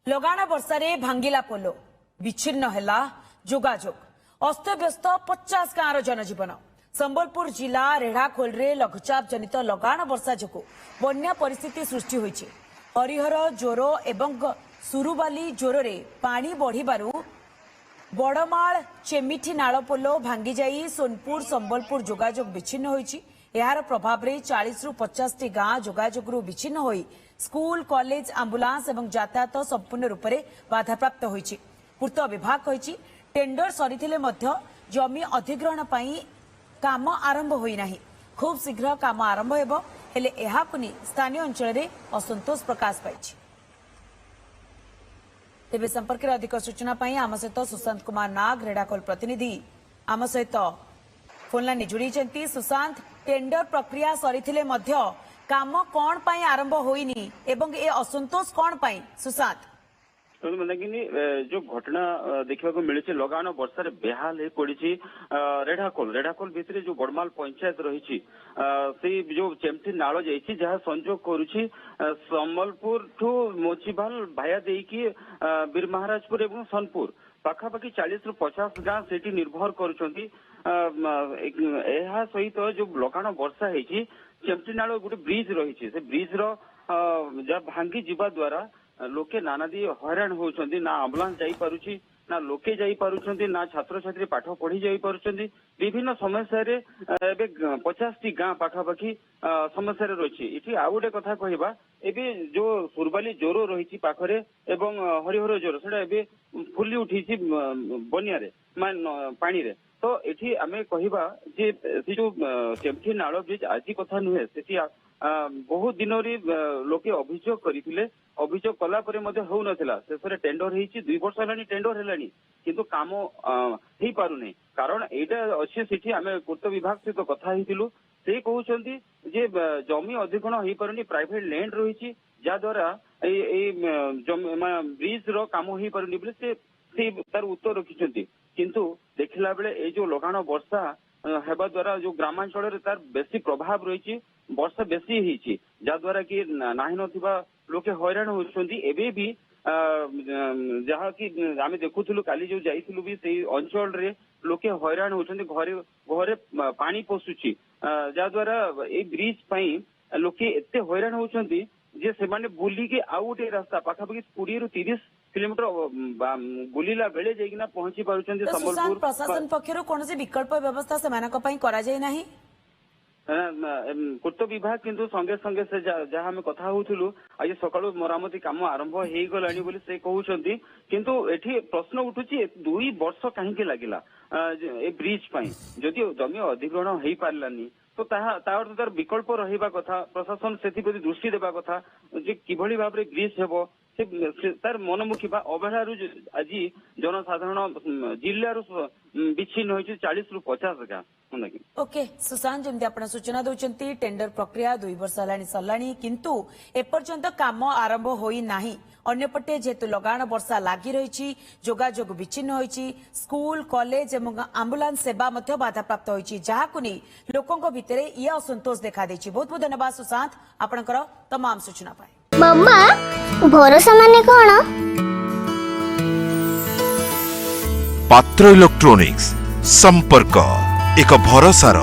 लगाण वर्षा भांगिला पोलो विच्छिन्न है जोगाजोग अस्तव्यस्त 50 गाँव जनजीवन संबलपुर जिला रेढ़ाखोल लघुचाप जनित लगाण वर्षा जो बन्या परिस्थिति सृष्टि होइछि। हरिहर जोर एवं सुरुबाली जोर रे पानी बढ़िबारु बड़माल चेमिठी नाल पोलो भांगी जाई सोनपुर संबलपुर जोगाजोग विच्छिन्न होइछि। यार प्रभाव रे 40 रु 50 टी गाँ जोगाजोगरु विच्छिन्न होई स्कूल कॉलेज आंबुलांस एवं यातायात संपूर्ण रूप से बाधाप्राप्त होइछि। पूर्त विभाग कहिछि टेंडर सरीथिले मध्य जमी अधिग्रहण पई काम आरंभ होई नाही। खूब शीघ्र काम आरंभ हेबो हेले एहाकु नि स्थानीय अंचल रे असंतोष प्रकाश पाइछि। तेबे संपर्क रे अधिक सूचना पई आम सहित सुशांत कुमार नाग रेडाकोल प्रतिनिधि आम सहित फोन लाइन जोड़ी सुशांत टेंडर प्रक्रिया सरीथिले मध्य काम कौन पाई आरंभ होइनी एवं ए असंतोष कौन पाई सुशांत जो घटना देखा मिली लगाण वर्षा बेहाल हो पड़ी रेढ़ाखोल भितर जो बड़माल पंचायत रही जो चेमठी नाल जहाँ संजोग करुच्ची संबलपुर ठू मोचीभाल भाया देकी बीर महाराजपुर एवं सोनपुर पाखापाखि 40 रु 50 गाँ से निर्भर करुँच। सहित जो लगाण वर्षा होती चेमठी नाल गोटे ब्रिज रही से ब्रिज रा भांगी जीवा द्वारा लोके नानादी हैरान होउछन्ती ना एम्बुलेंस जाई पारुछि ना लोके जाई पारुछन्ती ना छात्र छात्री पाठ पढ़ी जाई पारुछन्ती विभिन्न समस्या रे एबे 50 टी गाँ पाखापाखि समस्या रे रहिछि। इठी आ गोटे कथा कहबा एबे जो सुरबाली जोरो रहिछि पाखरे एवं हरिहर जोरो सेटा एबे फुली उठिछि बनिया रे पानी रे तो एठी आमे कहबा जे जो चेमठी नाଳ ब्रिज आजि कथा नुहे सेठी बहुत दिन लोके अभियोग करथिले अभियोग कला परे मध्ये हो नथिला शेष टेंडर होईछि 2 वर्ष हेलानी टेंडर हेलानी किंतु काम हेई पारुने कारण एटा अछि सेठी आमे पूर्त विभाग सहित कथा हेतिलु से कहउछन्ती जे जमी अधिग्रहण हेई पारुनी प्राइवेट लैंड रहिछि जा द्वारा ए ब्रिज रो काम हेई पारुनी बोले से तार उत्तर रखिछन्ती किंतु देखिला बेले ए जो लगाण वर्षा हेबा द्वारा जो ग्रामांचल रे तार बेसी प्रभाव रही वर्षा बेसी होती जहाद्वारा कि नाही नथिबा लोके हैरान होउछन्ती एबे भी जहाँ कि आमे देखुथुलु काली जो जाइथुलु भी सेही अंचल रे लोके हैरान होउछन्ती घरे घरे पानी पसुची जहाद्वारा ए ब्रिज पई लोके एते हैरान होउछन्ती जे से माने बुली के आउ गोटे रास्ता पाखापाखि 20 रु 30 किलोमीटर बुलीला बेले जाइकिना पहुंची पारुछन्ती संबलपुर प्रशासन पक्षरु कोनोसी विकल्प व्यवस्था से मानक पई करा जाय नाही। पूर्त विभाग किंतु संगे संगे से जहाँ आम कथा होउथुलु आज सकाळु मरामती काम आरंभ हेई गलानी बोली से कहउछन्ती किंतु एठी प्रश्न उठुची 2 वर्ष काहेकि लागिला ए ब्रिज पई जदि जमी अधिग्रहण हेई पारलानी तो तार विकल्प रहिबा कथा प्रशासन सेथि प्रति दृष्टि देबा कथा जे किभଳି भाबरे ब्रिज हेबो तार मनमुखी बा अवहेलारू आज जनसाधारण जिल्लारू विच्छिन्न होइछि 40 रु 50 गाँ। ओके सुशांत जमती आपण सूचना दउचंती टेंडर प्रक्रिया 2 वर्ष हलानी सरलानी किंतु एपर्यंत काम आरंभ होई नाही। अन्यपटे जेतु लगाण वर्षा लागि रहिछि जोगाजोग विच्छिन्न होइछि स्कूल कॉलेज एवं आंबुलांस सेवा मध्ये बाधाप्राप्त होइछि जहाकु नै लोकंक भितरे ये असंतोष देखा दैछि। बहुत बहुत धन्यवाद सुशांत आपनकर तमाम सूचना पाए। मम्मा भरोसा माने कोन पात्र इलेक्ट्रॉनिक्स संपर्क एक भरोसार